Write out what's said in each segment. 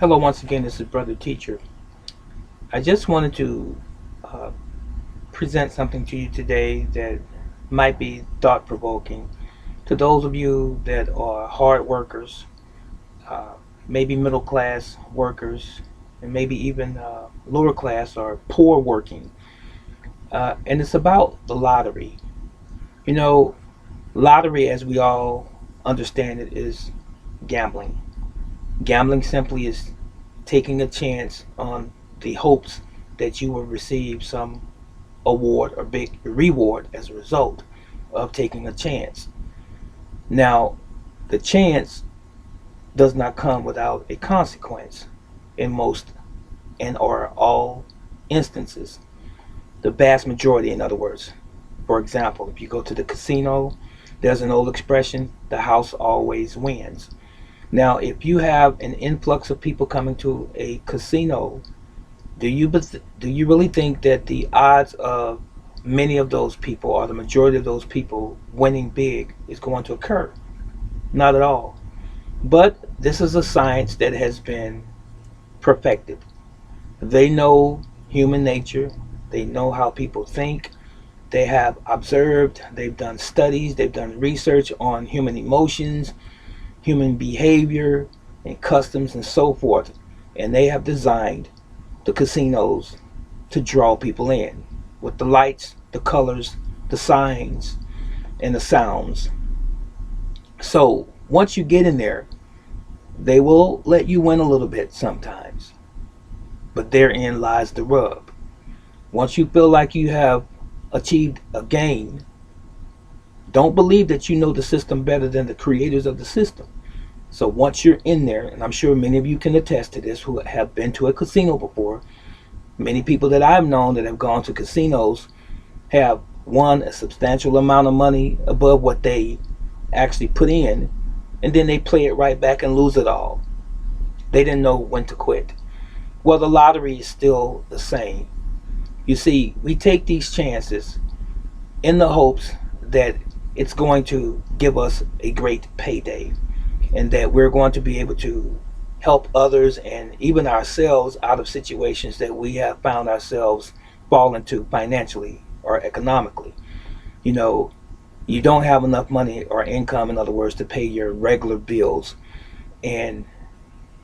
Hello, once again, this is Brother Teacher. I just wanted to uh, present something to you today that might be thought provoking. To those of you that are hard workers, uh, maybe middle class workers, and maybe even lower class or poor working. And it's about the lottery. You know, lottery, as we all understand it, is gambling. Gambling simply is taking a chance on the hopes that you will receive some award or big reward as a result of taking a chance. Now, the chance does not come without a consequence in most and or all instances. The vast majority, in other words. For example, if you go to the casino, there's an old expression, the house always wins. Now, if you have an influx of people coming to a casino, do you really think that the odds of many of those people or the majority of those people winning big is going to occur? Not at all. But this is a science that has been perfected. They know human nature. They know how people think. They have observed, they've done studies, they've done research on human emotions, human behavior, and customs and so forth. And they have designed the casinos to draw people in with the lights, the colors, the signs, and the sounds. So once you get in there, they will let you win a little bit sometimes, but therein lies the rub. Once you feel like you have achieved a gain, don't believe that you know the system better than the creators of the system. So once you're in there, and I'm sure many of you can attest to this who have been to a casino before, many people that I've known that have gone to casinos have won a substantial amount of money above what they actually put in, and then they play it right back and lose it all. They didn't know when to quit. Well, the lottery is still the same. You see, we take these chances in the hopes that it's going to give us a great payday and that we're going to be able to help others and even ourselves out of situations that we have found ourselves fall into financially or economically. You know, you don't have enough money or income, in other words, to pay your regular bills, and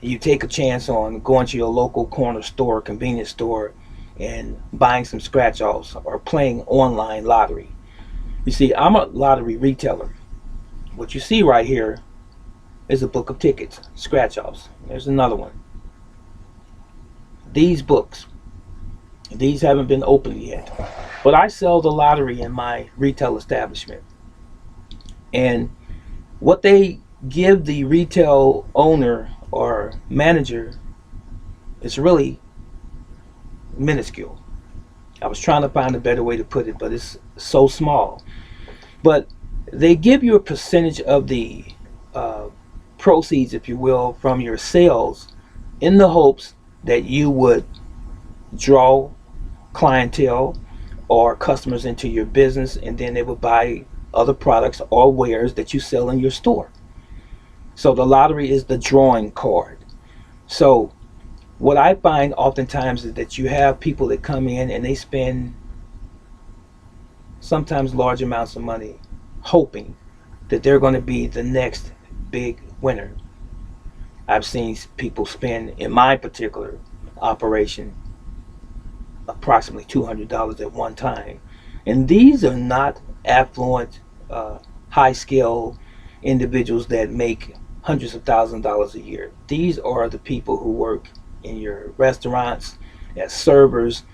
you take a chance on going to your local corner store, convenience store, and buying some scratch offs or playing online lottery. You see, I'm a lottery retailer. What you see right here is a book of tickets, scratch offs. There's another one. These books, these haven't been opened yet, but I sell the lottery in my retail establishment. And what they give the retail owner or manager is really minuscule. I was trying to find a better way to put it, but it's so small. But they give you a percentage of the uh, proceeds, if you will, from your sales in the hopes that you would draw clientele or customers into your business, and then they would buy other products or wares that you sell in your store. So the lottery is the drawing card. So what I find oftentimes is that you have people that come in and they spend sometimes large amounts of money hoping that they're going to be the next big winner. I've seen people spend, in my particular operation, approximately $200 at one time. And these are not affluent, high scale individuals that make hundreds of thousands of dollars a year. These are the people who work in your restaurants as servers.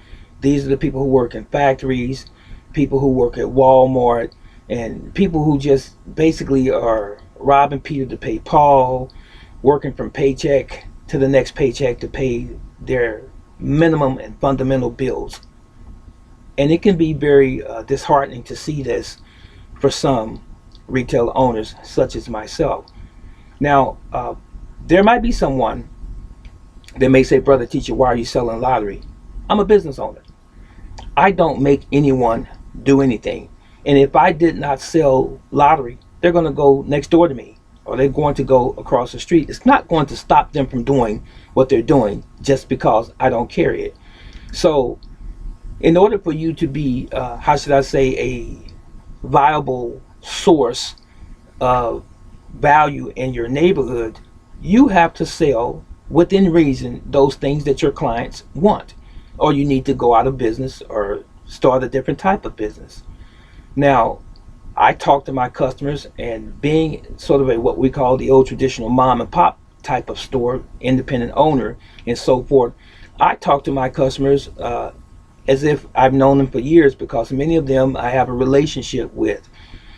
These are the people who work in factories, people who work at Walmart, and people who just basically are robbing Peter to pay Paul, working from paycheck to the next paycheck to pay their minimum and fundamental bills. And it can be very disheartening to see this for some retail owners, such as myself. Now, there might be someone that may say, Brother Teacher, why are you selling lottery? I'm a business owner. I don't make anyone do anything. And if I did not sell lottery, they're going to go next door to me or they're going to go across the street, it's not going to stop them from doing what they're doing just because I don't carry it. So in order for you to be, how should I say, a viable source of value in your neighborhood, you have to sell within reason those things that your clients want, or you need to go out of business or start a different type of business. Now, I talk to my customers, and being sort of a what we call the old traditional mom and pop type of store, independent owner, and so forth, I talk to my customers as if I've known them for years, because many of them I have a relationship with,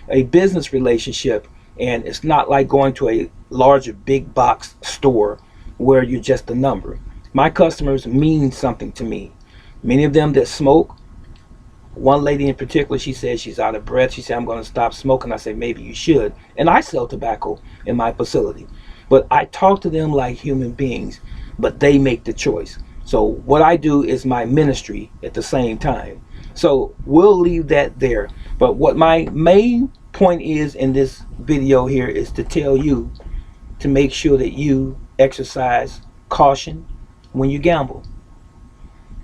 a business relationship, and it's not like going to a larger big box store where you're just a number. My customers mean something to me. Many of them that smoke, one lady in particular, she said she's out of breath. She said, I'm going to stop smoking. I said, maybe you should. And I sell tobacco in my facility. But I talk to them like human beings, but they make the choice. So what I do is my ministry at the same time. So we'll leave that there. But what my main point is in this video here is to tell you to make sure that you exercise caution when you gamble.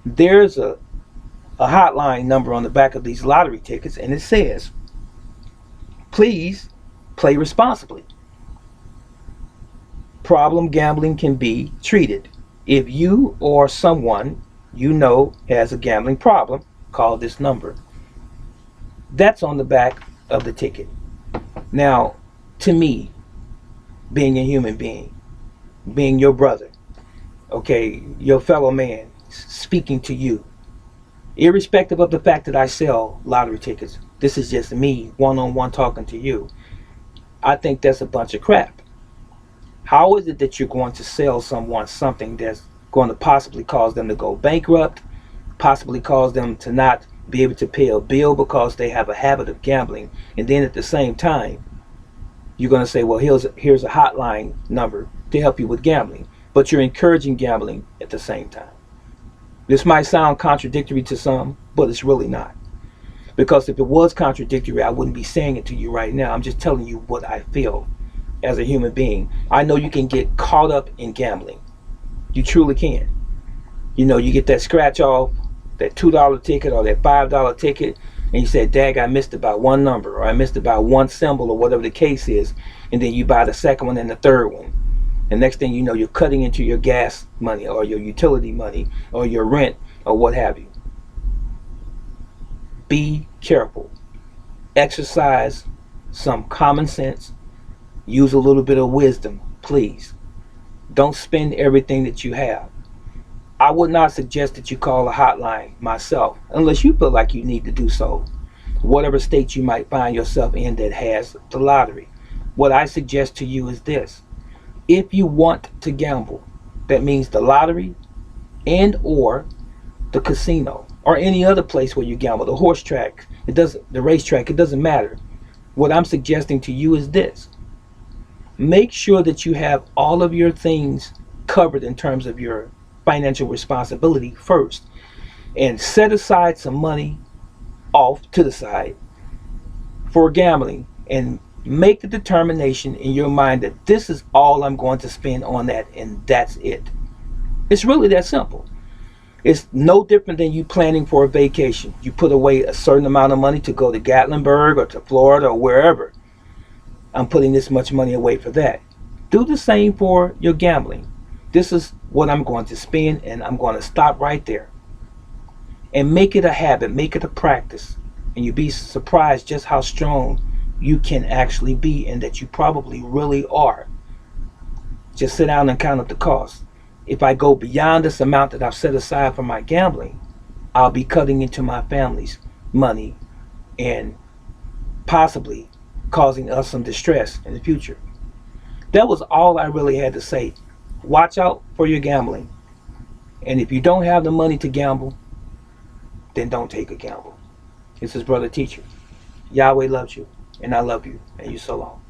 There's a hotline number on the back of these lottery tickets, and it says, please play responsibly. Problem gambling can be treated. If you or someone you know has a gambling problem, call this number. That's on the back of the ticket. Now, to me, being a human being, being your brother, okay, your fellow man, speaking to you, irrespective of the fact that I sell lottery tickets, this is just me one-on-one talking to you. I think that's a bunch of crap. How is it that you're going to sell someone something that's going to possibly cause them to go bankrupt, possibly cause them to not be able to pay a bill because they have a habit of gambling, and then at the same time you're going to say, well, here's a hotline number to help you with gambling, but you're encouraging gambling at the same time? This might sound contradictory to some, but it's really not. Because if it was contradictory, I wouldn't be saying it to you right now. I'm just telling you what I feel as a human being. I know you can get caught up in gambling. You truly can. You know, you get that scratch off, that $2 ticket or that $5 ticket, and you say, dag, I missed it by one number, or I missed it by one symbol, or whatever the case is, and then you buy the second one and the third one. And next thing you know, you're cutting into your gas money or your utility money or your rent or what have you. Be careful. Exercise some common sense. Use a little bit of wisdom, please. Don't spend everything that you have. I would not suggest that you call a hotline myself unless you feel like you need to do so. Whatever state you might find yourself in that has the lottery. What I suggest to you is this. If you want to gamble, that means the lottery and or the casino or any other place where you gamble, the horse track, the racetrack, it doesn't matter. What I'm suggesting to you is this. Make sure that you have all of your things covered in terms of your financial responsibility first, and set aside some money off to the side for gambling, and make the determination in your mind that this is all I'm going to spend on that, and that's it. It's really that simple. It's no different than you planning for a vacation. You put away a certain amount of money to go to Gatlinburg or to Florida or wherever. I'm putting this much money away for that. Do the same for your gambling. This is what I'm going to spend, and I'm going to stop right there. And make it a habit, make it a practice. And you'd be surprised just how strong you can actually be, and that you probably really are. Just sit down and count up the cost. If I go beyond this amount that I've set aside for my gambling, I'll be cutting into my family's money and possibly causing us some distress in the future. That was all I really had to say. Watch out for your gambling. And if you don't have the money to gamble, then don't take a gamble. This is Brother Teacher. Yahweh loves you, and I love you, and you so long.